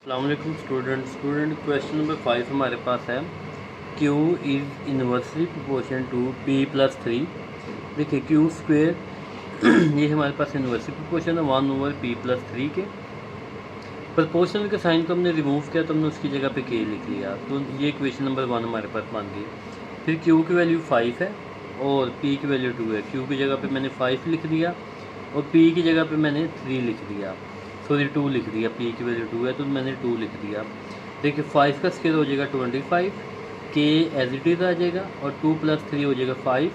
अस्सलाम वालेकुम student question number 5 हमारे पास है Q is inversely proportion to P+3। देखिए Q स्क्वेयर ये हमारे पास इन्वर्सली प्रोपोर्शन है 1/P+3 के। प्रोपोर्शनल के साइन को हमने रिमूव किया तो हमने उसकी जगह पे K लिख लिया, तो ये इक्वेशन नंबर 1 हमारे पास बन गई। फिर Q की वैल्यू 5 है और P की वैल्यू 2 है। Q की जगह पे मैंने 5 लिख दिया और P की जगह पे मैंने 3 लिख दिया, सॉरी 2 लिख दिया। P की वैल्यू 2 है तो मैंने 2 लिख दिया। देखिए 5 का स्क्वायर हो जाएगा 25, K एज इट इज़ आ जाएगा और 2 + 3 हो जाएगा 5।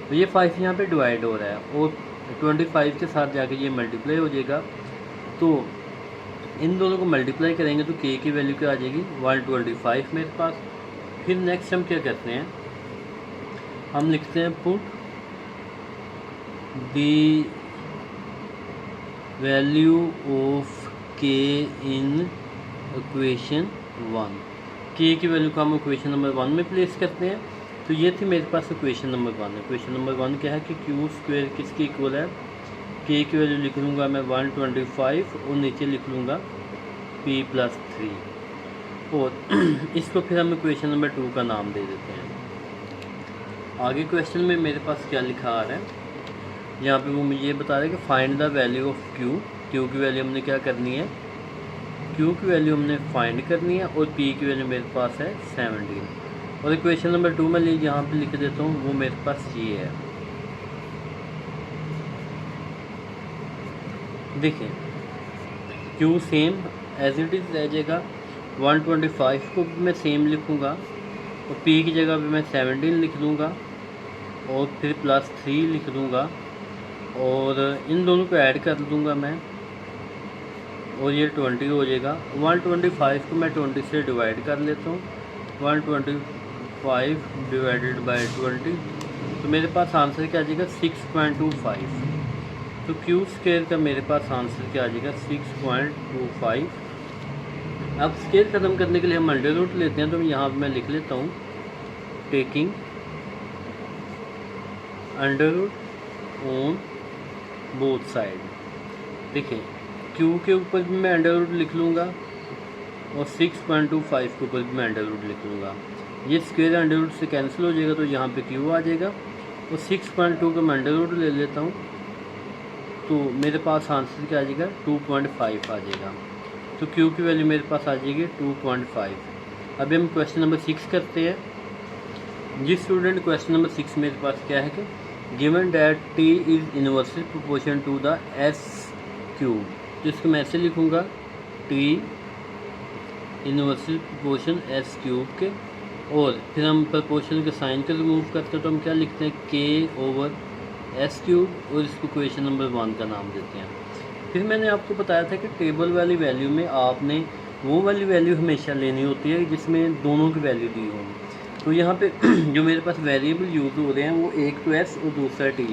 तो ये 5 यहाँ पे डिवाइड हो रहा है और 25 के साथ जाके ये मल्टीप्लाई हो जाएगा। तो इन दोनों को मल्टीप्लाई करेंगे तो K की वैल्यू क्या आ जाएगी 125 मेरे पास। फिर नेक्स्ट हम क्या करते हैं, हम लिखते हैं put the value of K in equation 1। K की वैल्यू को हम इक्वेशन नंबर 1 में प्लेस करते हैं। तो ये थी मेरे पास इक्वेशन नंबर 1। इक्वेशन नंबर 1 क्या है कि Q स्क्वायर किसके इक्वल है, K की वैल्यू लिख लूँगा मैं 125 और नीचे लिख लूँगा P+3 और इसको फिर हम इक्वेशन नंबर 2 का नाम दे देते हैं। आगे क्वेश्चन में मेरे पास क्या लिखा आ रहा है, यहाँ पे वो मुझे ये बता रहा है कि find the value of Q। Q की वैल्यू हमने क्या करनी है, Q की वैल्यू हमने फाइंड करनी है और P की वैल्यू मेरे पास है 17। और इक्वेशन नंबर 2 में यहाँ पे लिख देता हूँ, वो मेरे पास ये है। देखिए Q same as it is रह जाएगा, 125 को भी मैं सेम लिखूँगा और P की जगह पे मैं 17 लिख दूँगा और फिर +3 लिख दूँगा और इन दोनों को ऐड कर दूँगा मैं और ये 20 हो जाएगा। 125 को मैं 20 से डिवाइड कर लेता हूँ, 125 डिवाइडेड बाय 20, तो मेरे पास आंसर क्या आ जाएगा 6.25। तो Q स्क्वायर का मेरे पास आंसर क्या आ जाएगा 6.25। अब स्क्वायर ख़त्म करने के लिए हम अंडर रूट लेते हैं, तो यहाँ मैं लिख लेता हूँ taking under root on both side. देखिए Q के ऊपर भी मैं अंडर रूट लिख लूँगा और 6.25 के ऊपर भी मैं अंडर रूट लिख लूँगा। ये स्क्वायर अंडर रूट से कैंसिल हो जाएगा तो यहाँ पे Q आ जाएगा और 6.2 का मैं अंडर रूट ले लेता हूँ, तो मेरे पास आंसर क्या आ जाएगा 2.5 आ जाएगा। तो Q की वैल्यू मेरे पास आ जाएगी 2.5। अभी हम क्वेश्चन नंबर 6 करते हैं। जिस स्टूडेंट क्वेश्चन नंबर 6 मेरे पास क्या है कि given that T is inversely proportion to the S cube. तो इसको मैं ऐसे लिखूँगा T inversely proportion S cube के, और फिर हम प्रोपोर्शन के साइन को रिमूव करते हैं तो हम क्या लिखते हैं K/S क्यूब और इसको क्वेश्चन नंबर 1 का नाम देते हैं। फिर मैंने आपको बताया था कि टेबल वाली वैल्यू में आपने वो वाली वैल्यू हमेशा लेनी होती है जिसमें दोनों की वैल्यू दी हो। तो यहाँ पे जो मेरे पास वेरिएबल यूज़ हो रहे हैं वो एक तो S और दूसरा T।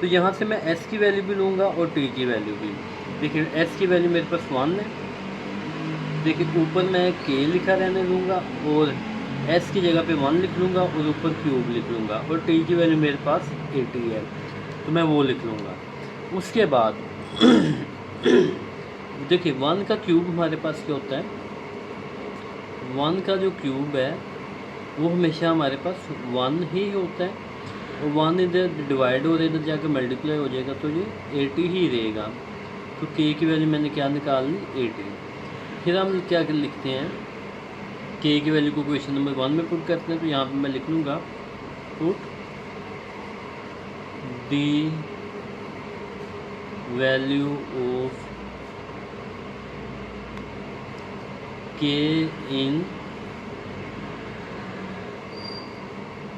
तो यहाँ से मैं S की वैल्यू भी लूँगा और T की वैल्यू भी। देखिए S की वैल्यू मेरे पास 1 है, देखिए ऊपर मैं K लिखा रहने दूँगा और S की जगह पे 1 लिख लूँगा और ऊपर क्यूब लिख लूँगा और T की वैल्यू मेरे पास 80 है तो मैं वो लिख लूँगा। उसके बाद देखिए 1 का क्यूब हमारे पास क्या होता है, 1 का जो क्यूब है वो हमेशा हमारे पास 1 ही होता है और 1 इधर डिवाइड हो रहा है, इधर जाकर मल्टीप्लाई हो जाएगा तो ये 80 ही रहेगा। तो K की वैल्यू मैंने क्या निकाल ली 80। फिर हम क्या लिखते हैं, K की वैल्यू को क्वेश्चन नंबर 1 में पुट करते हैं, तो यहाँ पे मैं लिख लूँगा put the value of K in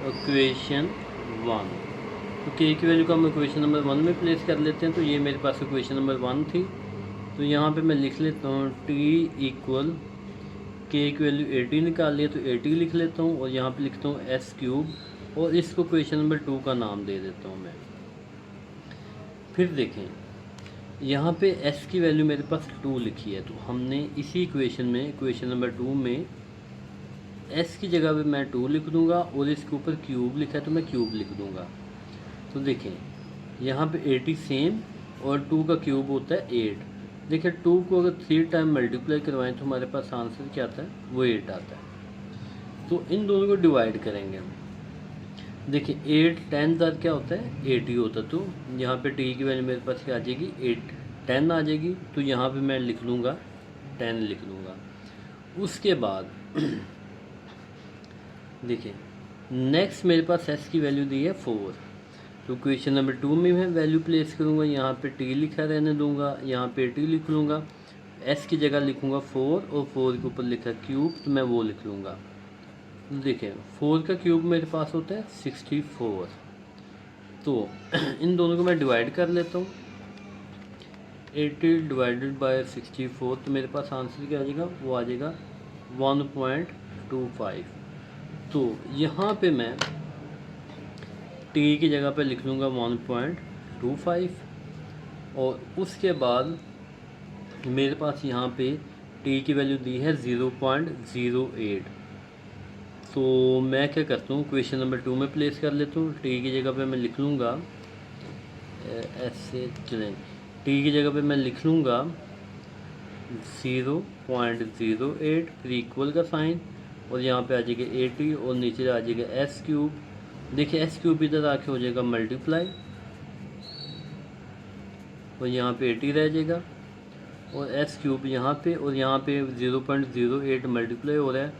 equation 1। तो K की वैल्यू को हम इक्वेशन नंबर 1 में प्लेस कर लेते हैं। तो ये मेरे पास इक्वेशन नंबर 1 थी, तो यहाँ पे मैं लिख लेता हूँ T इक्वल K की वैल्यू 80 निकाल लिया तो 80 लिख लेता हूँ और यहाँ पे लिखता हूँ S क्यूब और इसको क्वेश्चन नंबर 2 का नाम दे देता हूँ मैं। फिर देखें यहाँ पे S की वैल्यू मेरे पास 2 लिखी है, तो हमने इसी इक्वेशन में इक्वेशन नंबर 2 में S की जगह पे मैं 2 लिख दूँगा और इसके ऊपर क्यूब लिखा है तो मैं क्यूब लिख दूँगा। तो देखें यहाँ पे 80 सेम और 2 का क्यूब होता है 8, देखिए 2 को अगर 3 टाइम मल्टीप्लाई करवाएं तो हमारे पास आंसर क्या आता है, वो 8 आता है। तो इन दोनों को डिवाइड करेंगे। देखिए 8 10 क्या होता है, 80 होता है। तो यहाँ पे टी की वैल्यू मेरे पास क्या आ जाएगी, 8 10 आ जाएगी। तो यहाँ पे मैं लिख लूँगा 10 लिख लूँगा। उसके बाद देखिए नेक्स्ट मेरे पास एस की वैल्यू दी है 4। तो क्वेश्चन नंबर 2 में मैं वैल्यू प्लेस करूँगा, यहाँ पे टी लिखा रहने दूँगा, यहाँ पे टी लिख लूँगा, एस की जगह लिखूँगा 4 और 4 के ऊपर लिखा क्यूब, तो मैं वो लिख लूँगा। देखिए 4 का क्यूब मेरे पास होता है 64। तो इन दोनों को मैं डिवाइड कर लेता हूँ। 80 डिवाइडेड बाय 64, तो मेरे पास आंसर क्या आ जाएगा, वो आ जाएगा 1.25। तो यहाँ पे मैं टी की जगह पे लिख लूँगा 1.25 और उसके बाद मेरे पास यहाँ पे टी की वैल्यू दी है 0.08। तो मैं क्या करता हूँ, क्वेश्चन नंबर 2 में प्लेस कर लेता हूँ। टी की जगह पे मैं लिख लूँगा ऐसे, चलें टी की जगह पे मैं लिख लूँगा 0.08, फिर इक्वल का साइन और यहाँ पे आ जाएगा 80 और नीचे आ जाएगा एस क्यूब। देखिए एस क्यूब इधर आके हो जाएगा मल्टीप्लाई और यहाँ पे 80 रह जाएगा और एस क्यूब यहाँ पे और यहाँ पे 0.08 मल्टीप्लाई हो रहा है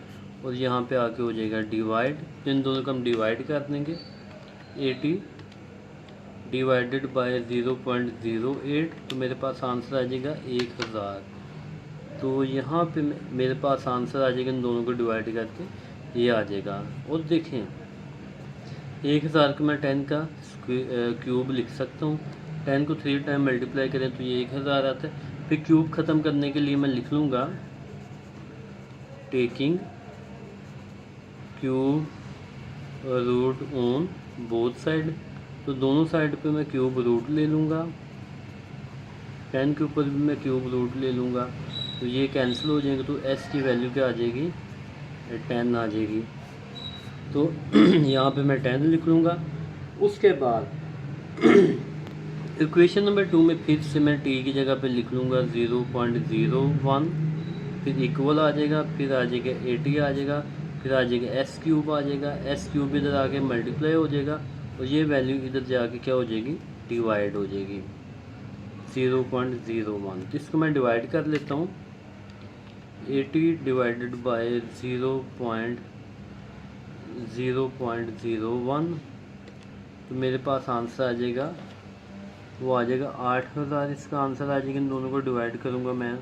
और यहाँ पे आके हो जाएगा डिवाइड। तो इन दोनों को हम डिवाइड कर देंगे। 80 डिवाइडेड बाय 0.08, तो मेरे पास आंसर आ जाएगा 1000। तो यहाँ पे मेरे पास आंसर आ जाएगा, इन दोनों को डिवाइड करके ये आ जाएगा। और देखें 1000 को मैं 10 का क्यूब लिख सकता हूँ। 10 को 3 टाइम मल्टीप्लाई करें तो ये 1000 आता है। फिर क्यूब ख़त्म करने के लिए मैं लिख लूँगा taking cube root on both side. तो दोनों साइड पे मैं क्यूब रूट ले लूँगा। 10 के ऊपर भी मैं क्यूब रूट ले लूँगा, तो ये कैंसिल हो जाएंगे। तो एस की वैल्यू क्या आ जाएगी, 10 आ जाएगी। तो यहाँ पे मैं 10 लिख लूँगा। उसके बाद इक्वेशन नंबर 2 में फिर से मैं टी की जगह पे लिख लूँगा 0.01, फिर इक्वल आ जाएगा, फिर आ जाएगा 80 आ जाएगा, फिर आ जाएगा एस क्यूब आ जाएगा। एस क्यूब इधर आके मल्टीप्लाई हो जाएगा और ये वैल्यू इधर जाके क्या हो जाएगी, डिवाइड हो जाएगी 0.01। तो इसको मैं डिवाइड कर लेता हूँ। 80 डिवाइडेड बाय 0.01, तो मेरे पास आंसर आ जाएगा, वो आ जाएगा 8000। इसका आंसर आ जाएगा, इन दोनों को डिवाइड करूँगा मैं।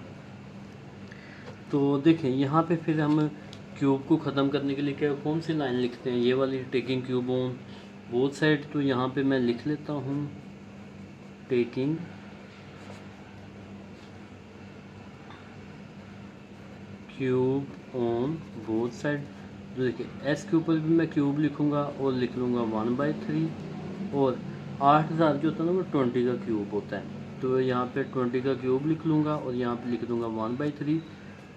तो देखें यहाँ पे फिर हम क्यूब को ख़त्म करने के लिए क्या कौन सी लाइन लिखते हैं, ये वाली taking cube on both side. तो यहाँ पे मैं लिख लेता हूँ taking cube on both side. तो देखिए एस के ऊपर भी मैं क्यूब लिखूँगा और लिख लूँगा 1/3 और 8000 जो होता है ना वो 20 का क्यूब होता है। तो यहाँ पे 20 का क्यूब लिख लूँगा और यहाँ पे लिख दूँगा 1/3।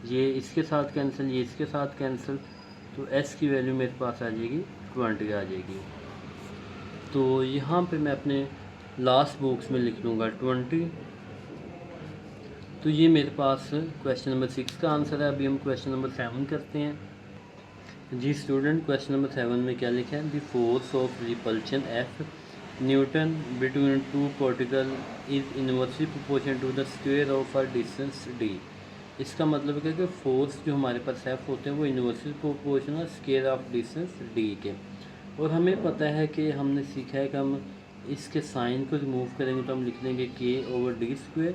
ये इसके साथ कैंसिल, ये इसके साथ कैंसिल, तो एस की वैल्यू मेरे पास आ जाएगी 20 आ जाएगी। तो यहाँ पे मैं अपने लास्ट बॉक्स में लिख लूँगा 20। तो ये मेरे पास क्वेश्चन नंबर 6 का आंसर है। अभी हम क्वेश्चन नंबर 7 करते हैं। जी स्टूडेंट, क्वेश्चन नंबर 7 में क्या लिखा है, the force of repulsion F Newton between two particle is inversely proportional to the square of a distance D. इसका मतलब है कि फोर्स जो हमारे पास एफ होते हैं वो inversely proportional square of distance D के। और हमें पता है कि हमने सीखा है कि हम इसके साइन को रिमूव करेंगे तो हम लिख देंगे k/d²।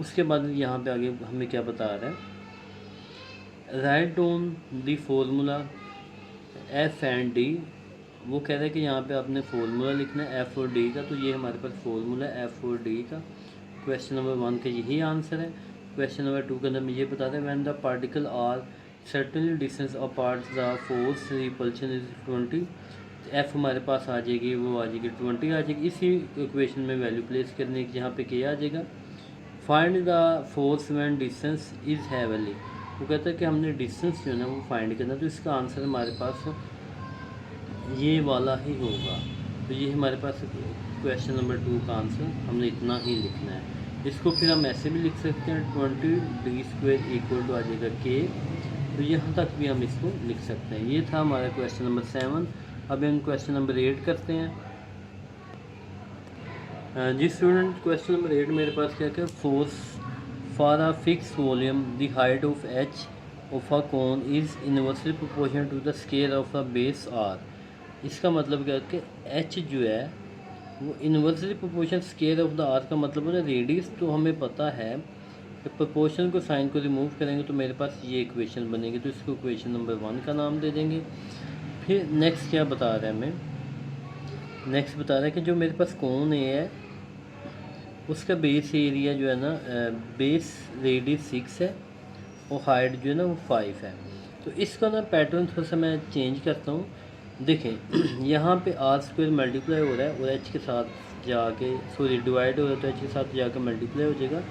उसके बाद यहाँ पे आगे हमें क्या बता रहा है, write down the formula F and D. वो कह रहा है कि यहाँ पे आपने फॉर्मूला लिखना है एफ और डी का। तो ये हमारे पास फॉर्मूला है एफ और डी का। क्वेश्चन नंबर 1 का यही आंसर है। क्वेश्चन नंबर 2 के अंदर में ये बताते हैं when the particle are certainly distance apart the force repulsion is 20। F हमारे पास आ जाएगी, वो आ जाएगी 20 आ जाएगी। इसी इक्वेशन में वैल्यू प्लेस करने की यहाँ पे क्या आ जाएगा, find the force when distance is heavenly. वो कहता है कि हमने डिस्टेंस जो है ना वो फाइंड करना। तो इसका आंसर हमारे पास ये वाला ही होगा। तो ये हमारे पास क्वेश्चन नंबर 2 का आंसर, हमने इतना ही लिखना है। इसको फिर हम ऐसे भी लिख सकते हैं 20d² इक्वल टू आ जाएगा k। तो यहाँ तक भी हम इसको लिख सकते हैं। ये था हमारा क्वेश्चन नंबर 7। अब हम क्वेश्चन नंबर 8 करते हैं। जी स्टूडेंट, क्वेश्चन नंबर 8 मेरे पास क्या क्या, force for a fix volume the height of H of a cone is inversely proportional to the square of a base R. इसका मतलब क्या है कि एच जो है वो inversely proportion square of the R का मतलब है रेडियस। तो हमें पता है कि प्रोपोर्शन को साइन को रिमूव करेंगे तो मेरे पास ये इक्वेशन बनेगी, तो इसको इक्वेशन नंबर 1 का नाम दे देंगे। फिर नेक्स्ट क्या बता रहा है हमें, नेक्स्ट बता रहा है कि जो मेरे पास कोन ए है उसका बेस एरिया जो है ना, बेस रेडियस 6 है और हाइट जो है ना वो 5 है। तो इसका ना पैटर्न थोड़ा सा मैं चेंज करता हूँ। देखें यहाँ पे r² मल्टीप्लाई हो रहा है और h के साथ जाके डिवाइड हो रहा है, तो h के साथ जाके मल्टीप्लाई हो जाएगा।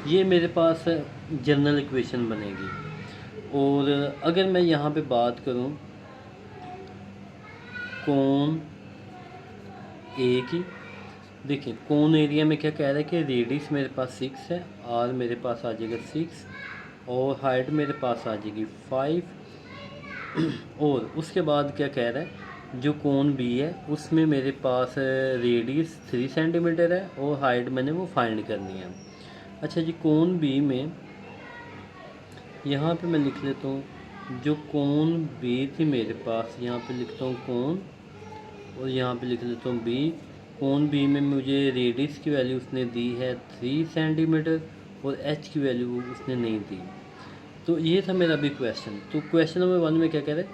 ये मेरे पास जनरल इक्वेशन बनेगी। और अगर मैं यहाँ पे बात करूँ कोन ए की, देखिए कोन एरिया में क्या कह रहा है कि रेडियस मेरे पास 6 है, आर मेरे पास आ जाएगा 6 और हाइट मेरे पास आ जाएगी 5। और उसके बाद क्या कह रहा है, जो कोन बी है उसमें मेरे पास रेडियस 3 सेंटीमीटर है और हाइट मैंने वो फाइंड करनी है। अच्छा जी, कोन बी में यहाँ पे मैं लिख लेता हूँ, जो कोन बी थी मेरे पास, यहाँ पे लिखता हूँ कोन और यहाँ पे लिख लेता हूँ बी। कोन बी में मुझे रेडियस की वैल्यू उसने दी है 3 सेंटीमीटर और एच की वैल्यू उसने नहीं दी। तो ये था मेरा अभी क्वेश्चन। तो क्वेश्चन नंबर 1 में क्या कह रहे हैं,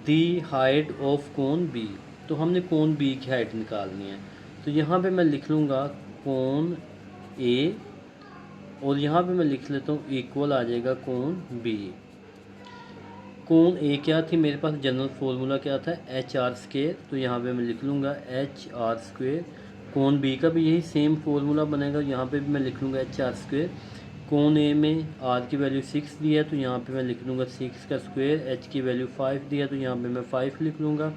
the height of cone B. तो हमने कोन बी की हाइट निकालनी है। तो यहाँ पे मैं लिख लूँगा कोन ए और यहाँ पे मैं लिख लेता हूँ इक्वल आ जाएगा कोन बी। कोन ए क्या थी मेरे पास, जनरल फार्मूला क्या था, HR²। तो यहाँ पे मैं लिख लूँगा HR²। कोन बी का भी यही सेम फार्मूला बनेगा, यहाँ पे भी मैं लिख लूँगा HR²। कोन ए में आर की वैल्यू 6 दी है तो यहाँ पे मैं लिख लूँगा 6 का स्क्वायर। एच की वैल्यू 5 दिया तो यहाँ पे मैं 5 लिख लूँगा।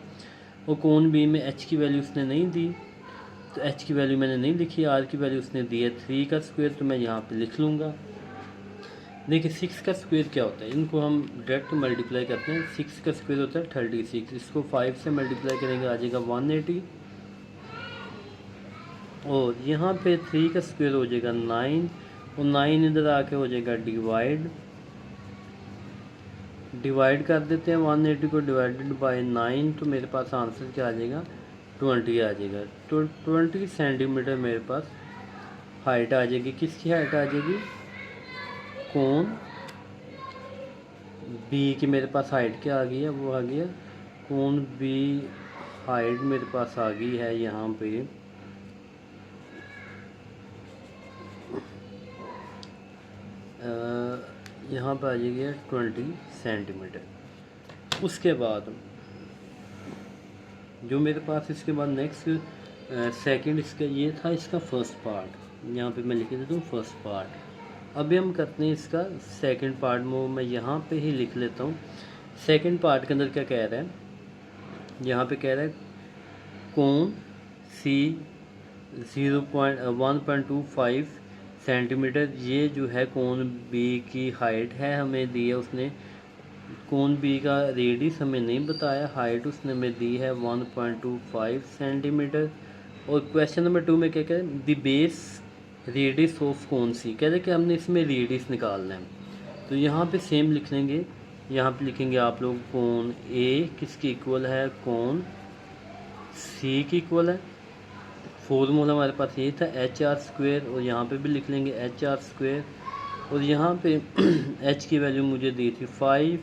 और कोन बी में एच की वैल्यू उसने नहीं दी तो एच की वैल्यू मैंने नहीं लिखी, आर की वैल्यू उसने दी है 3 का स्क्वायर, तो मैं यहाँ पे लिख लूँगा। देखिए 6 का स्क्वायर क्या होता है, इनको हम डायरेक्ट मल्टीप्लाई करते हैं। 6 का स्क्वायर होता है 36, इसको 5 से मल्टीप्लाई करेंगे आ जाएगा 180 और यहाँ पे 3 का स्क्वायर हो जाएगा 9 और 9 इधर आके हो जाएगा डिवाइड कर देते हैं 180 को डिवाइडेड बाय 9। तो मेरे पास आंसर क्या आ जाएगा, 20 आ जाएगा। तो 20 सेंटीमीटर मेरे पास हाइट आ जाएगी। किसकी हाइट आ जाएगी, कोन बी की मेरे पास हाइट क्या आ गई है, वो आ गया कोन बी हाइट मेरे पास आ गई है यहाँ पे यहाँ पर आ जाएगी 20 सेंटीमीटर। उसके बाद जो मेरे पास इसके बाद नेक्स्ट सेकंड इसका ये था, इसका फर्स्ट पार्ट यहाँ पे मैं लिख देता हूँ फर्स्ट पार्ट। अभी हम करते हैं इसका सेकंड पार्ट में, मैं यहाँ पे ही लिख लेता हूँ। सेकंड पार्ट के अंदर क्या कह रहा है, यहाँ पे कह रहा है कोन सी 1.25 सेंटीमीटर, ये जो है कोन बी की हाइट है हमें दी है उसने। कोन बी का रेडियस हमें नहीं बताया, हाइट उसने हमें दी है 1.25 सेंटीमीटर। और क्वेश्चन नंबर 2 में क्या कह रहे हैं, the base radius of cone C, कह रहे कि हमने इसमें रेडियस निकालना है। तो यहाँ पे सेम लिख लेंगे, यहाँ पे लिखेंगे आप लोग कोन ए किसकी इक्वल है, कोन सी की इक्वल है। फॉर्मूला हमारे पास ये था HR², और यहाँ पे भी लिख लेंगे HR²। और यहाँ पे h की वैल्यू मुझे दी थी 5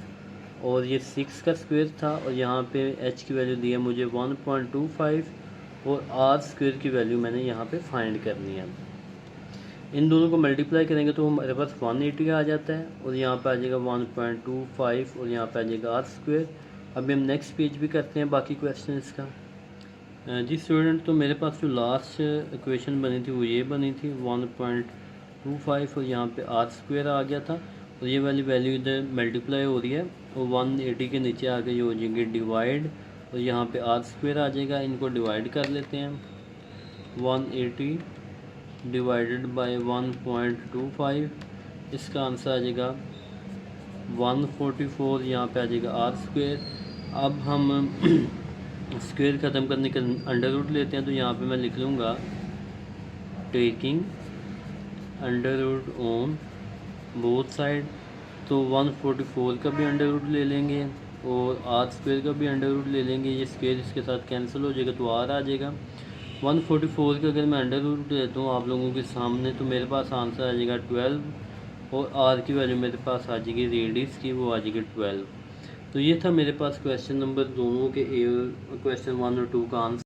और ये 6 का स्क्वायर था, और यहाँ पे h की वैल्यू दी है मुझे 1.25 और r² की वैल्यू मैंने यहाँ पे फाइंड करनी है। इन दोनों को मल्टीप्लाई करेंगे तो हमारे पास 180 आ जाता है और यहाँ पे आ जाएगा 1.25 और यहाँ पे आ जाएगा r²। अभी हम नेक्स्ट पेज भी करते हैं बाकी क्वेश्चन इसका। जी स्टूडेंट, तो मेरे पास जो लास्ट इक्वेशन बनी थी वो ये बनी थी 1.25 और यहाँ पे r² आ गया था और ये वाली वैल्यू इधर मल्टीप्लाई हो रही है और 180 के नीचे आके ये हो जाएगी डिवाइड और यहाँ पे r² आ जाएगा। इनको डिवाइड कर लेते हैं 180 डिवाइडेड बाय 1.25, इसका आंसर आ जाएगा 144, यहाँ पे आ जाएगा आर स्क्वेयर। अब हम स्क्वेयर ख़त्म करने के अंडर रूट लेते हैं, तो यहाँ पे मैं लिख लूँगा taking under root on both side, तो 144 का भी अंडर रूट ले लेंगे और आर स्क्वेयर का भी अंडर रूट ले लेंगे। ये स्क्वेयर इसके साथ कैंसिल हो जाएगा तो आर आ जाएगा। 144 का अगर मैं अंडर रूट लेता हूँ आप लोगों के सामने, तो मेरे पास आंसर आ जाएगा 12 और आर की वैल्यू मेरे पास आ जाएगी रेडियस की, वो आ जाएगी 12। तो ये था मेरे पास क्वेश्चन नंबर दोनों के क्वेश्चन 1 और 2 का आंसर।